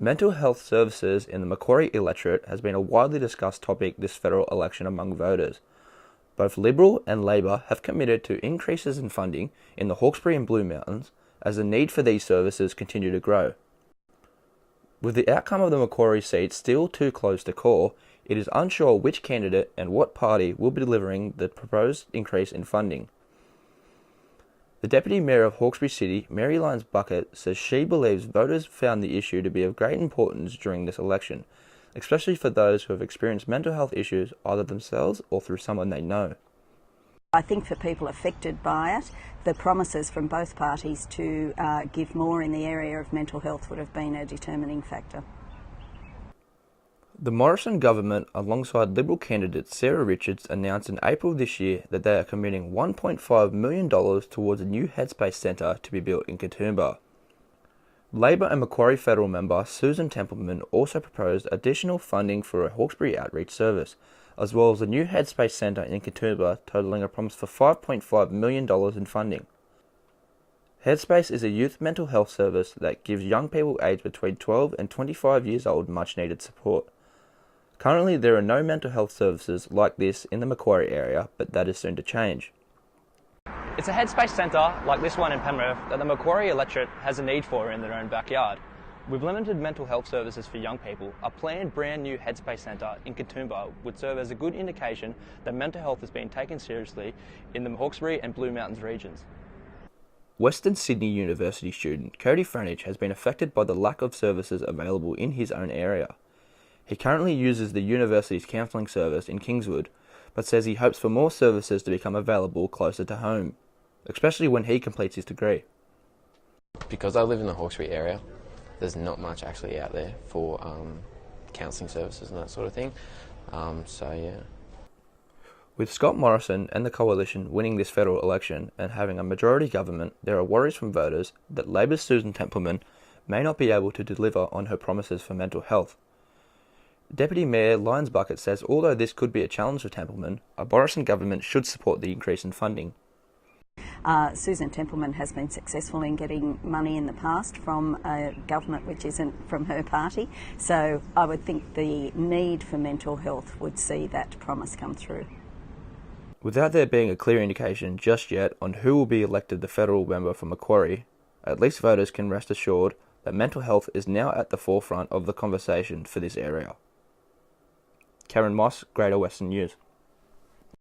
Mental health services in the Macquarie electorate has been a widely discussed topic this federal election among voters. Both Liberal and Labor have committed to increases in funding in the Hawkesbury and Blue Mountains as the need for these services continue to grow. With the outcome of the Macquarie seat still too close to call, it is unsure which candidate and what party will be delivering the proposed increase in funding. The Deputy Mayor of Hawkesbury City, Mary Lyons Bucket, says she believes voters found the issue to be of great importance during this election, especially for those who have experienced mental health issues either themselves or through someone they know. I think for people affected by it, the promises from both parties to give more in the area of mental health would have been a determining factor. The Morrison government, alongside Liberal candidate Sarah Richards, announced in April this year that they are committing $1.5 million towards a new Headspace centre to be built in Katoomba. Labor and Macquarie federal member Susan Templeman also proposed additional funding for a Hawkesbury outreach service, as well as a new Headspace centre in Katoomba totalling a promise for $5.5 million in funding. Headspace is a youth mental health service that gives young people aged between 12 and 25 years old much needed support. Currently, there are no mental health services like this in the Macquarie area, but that is soon to change. It's a Headspace centre like this one in Penrith that the Macquarie electorate has a need for in their own backyard. With limited mental health services for young people, a planned brand new Headspace centre in Katoomba would serve as a good indication that mental health is being taken seriously in the Hawkesbury and Blue Mountains regions. Western Sydney University student Cody Franich has been affected by the lack of services available in his own area. He currently uses the university's counselling service in Kingswood, but says he hopes for more services to become available closer to home, especially when he completes his degree. Because I live in the Hawkesbury area, there's not much actually out there for counselling services and that sort of thing. Yeah. With Scott Morrison and the Coalition winning this federal election and having a majority government, there are worries from voters that Labor's Susan Templeman may not be able to deliver on her promises for mental health. Deputy Mayor Lyons Bucket says although this could be a challenge for Templeman, a Morrison government should support the increase in funding. Susan Templeman has been successful in getting money in the past from a government which isn't from her party, so I would think the need for mental health would see that promise come through. Without there being a clear indication just yet on who will be elected the federal member for Macquarie, at least voters can rest assured that mental health is now at the forefront of the conversation for this area. Karen Moss, Greater Western News.